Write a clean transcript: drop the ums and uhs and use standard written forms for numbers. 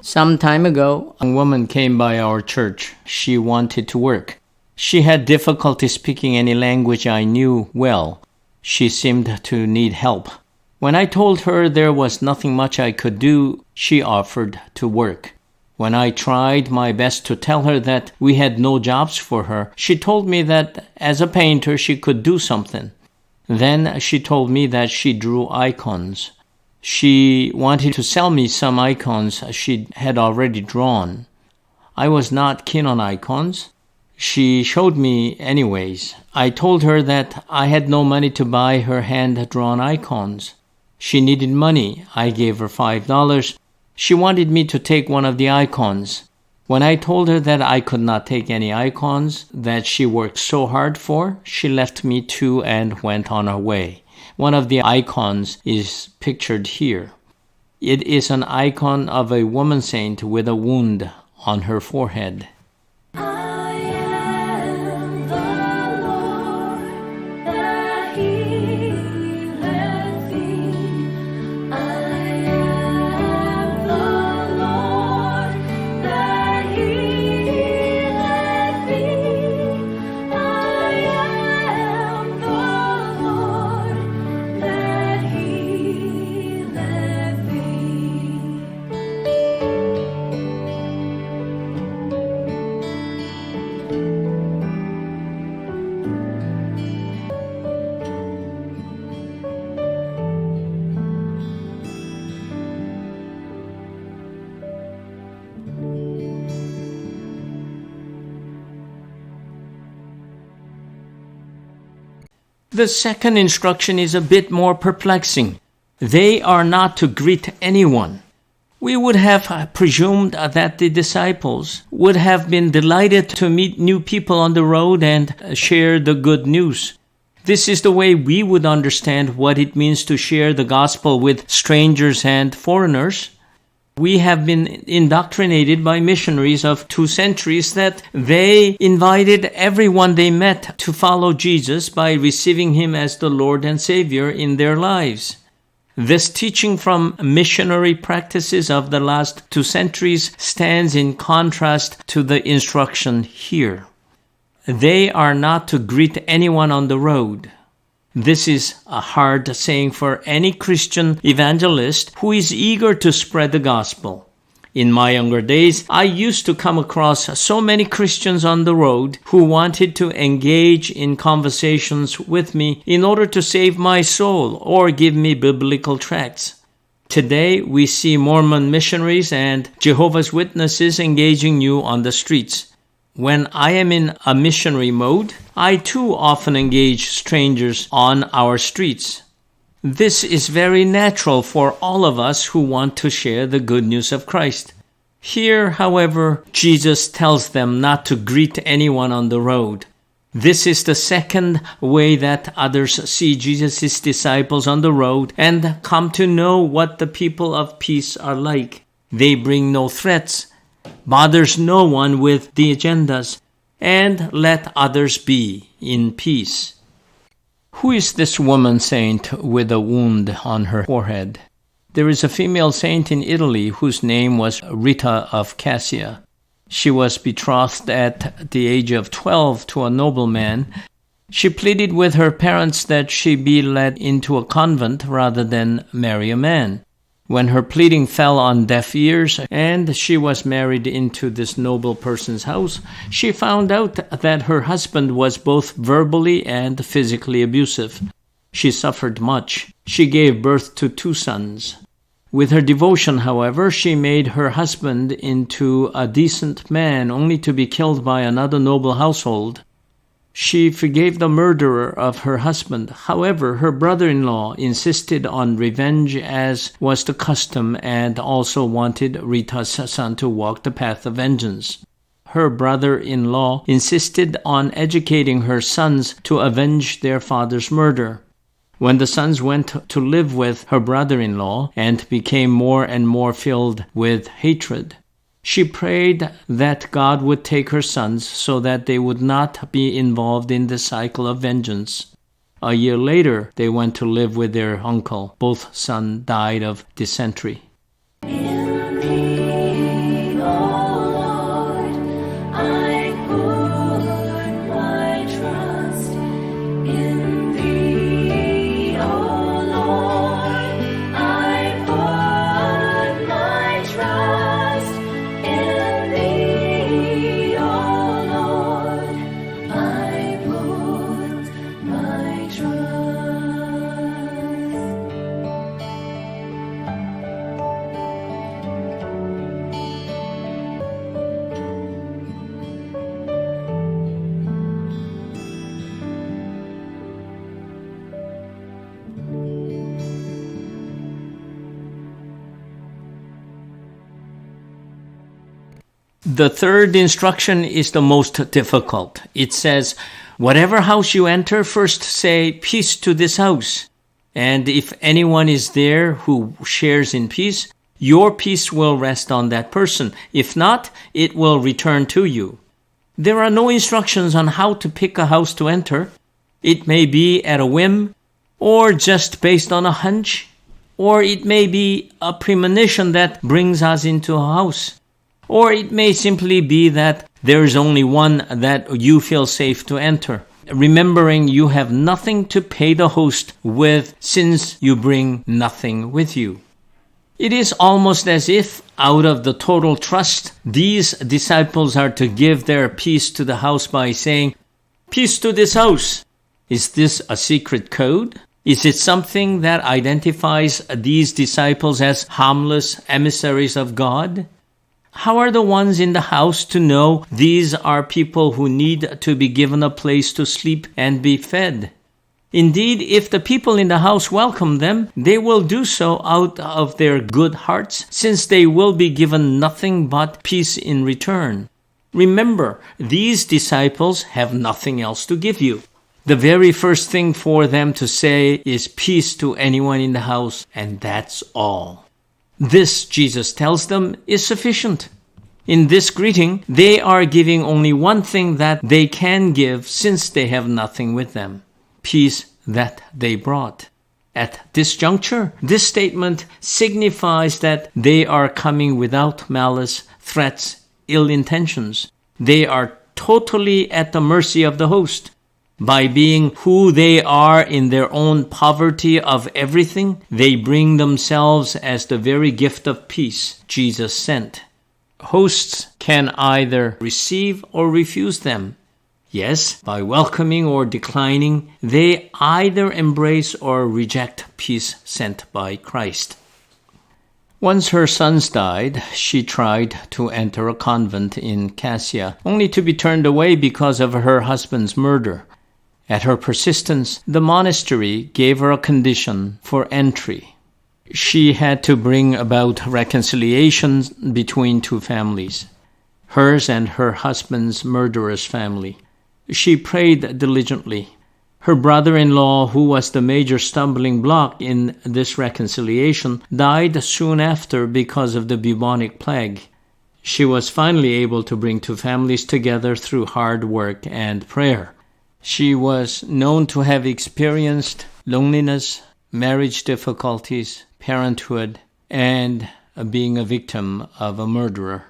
Some time ago, a woman came by our church. She wanted to work. She had difficulty speaking any language I knew well. She seemed to need help. When I told her there was nothing much I could do, she offered to work. When I tried my best to tell her that we had no jobs for her, she told me that as a painter she could do something. Then she told me that she drew icons. She wanted to sell me some icons she had already drawn. I was not keen on icons. She showed me anyways. I told her that I had no money to buy her hand-drawn icons. She needed money. I gave her $5. She wanted me to take one of the icons. When I told her that I could not take any icons that she worked so hard for, she left me too and went on her way. One of the icons is pictured here. It is an icon of a woman saint with a wound on her forehead. The second instruction is a bit more perplexing. They are not to greet anyone. We would have presumed that the disciples would have been delighted to meet new people on the road and share the good news. This is the way we would understand what it means to share the gospel with strangers and foreigners. We have been indoctrinated by missionaries of 2 centuries that they invited everyone they met to follow Jesus by receiving him as the Lord and Savior in their lives. This teaching from missionary practices of the last 2 centuries stands in contrast to the instruction here. They are not to greet anyone on the road. This is a hard saying for any Christian evangelist who is eager to spread the gospel. In my younger days, I used to come across so many Christians on the road who wanted to engage in conversations with me in order to save my soul or give me biblical tracts. Today, we see Mormon missionaries and Jehovah's Witnesses engaging you on the streets. When I am in a missionary mode, I too often engage strangers on our streets. This is very natural for all of us who want to share the good news of Christ. Here, however, Jesus tells them not to greet anyone on the road. This is the second way that others see Jesus' disciples on the road and come to know what the people of peace are like. They bring no threats, bothers no one with the agendas, and let others be in peace. Who is this woman saint with a wound on her forehead? There is a female saint in Italy whose name was Rita of Cassia. She was betrothed at the age of 12 to a nobleman. She pleaded with her parents that she be led into a convent rather than marry a man. When her pleading fell on deaf ears and she was married into this noble person's house, she found out that her husband was both verbally and physically abusive. She suffered much. She gave birth to 2 sons. With her devotion, however, she made her husband into a decent man only to be killed by another noble household. She forgave the murderer of her husband. However, her brother-in-law insisted on revenge as was the custom and also wanted Rita's son to walk the path of vengeance. Her brother-in-law insisted on educating her sons to avenge their father's murder. When the sons went to live with her brother-in-law and became more and more filled with hatred, she prayed that God would take her sons so that they would not be involved in the cycle of vengeance. A year later, they went to live with their uncle. Both sons died of dysentery. In me. The third instruction is the most difficult. It says, whatever house you enter, first say, peace to this house. And if anyone is there who shares in peace, your peace will rest on that person. If not, it will return to you. There are no instructions on how to pick a house to enter. It may be at a whim, or just based on a hunch, or it may be a premonition that brings us into a house. Or it may simply be that there is only one that you feel safe to enter, remembering you have nothing to pay the host with since you bring nothing with you. It is almost as if, out of the total trust, these disciples are to give their peace to the house by saying, peace to this house. Is this a secret code? Is it something that identifies these disciples as harmless emissaries of God? How are the ones in the house to know these are people who need to be given a place to sleep and be fed? Indeed, if the people in the house welcome them, they will do so out of their good hearts, since they will be given nothing but peace in return. Remember, these disciples have nothing else to give you. The very first thing for them to say is peace to anyone in the house, and that's all. This, Jesus tells them, is sufficient. In this greeting, they are giving only one thing that they can give since they have nothing with them: peace that they brought. At this juncture, this statement signifies that they are coming without malice, threats, ill intentions. They are totally at the mercy of the host. By being who they are in their own poverty of everything, they bring themselves as the very gift of peace Jesus sent. Hosts can either receive or refuse them. Yes, by welcoming or declining, they either embrace or reject peace sent by Christ. Once her sons died, she tried to enter a convent in Cassia, only to be turned away because of her husband's murder. At her persistence, the monastery gave her a condition for entry. She had to bring about reconciliation between two families, hers and her husband's murderer's family. She prayed diligently. Her brother-in-law, who was the major stumbling block in this reconciliation, died soon after because of the bubonic plague. She was finally able to bring two families together through hard work and prayer. She was known to have experienced loneliness, marriage difficulties, parenthood, and being a victim of a murderer.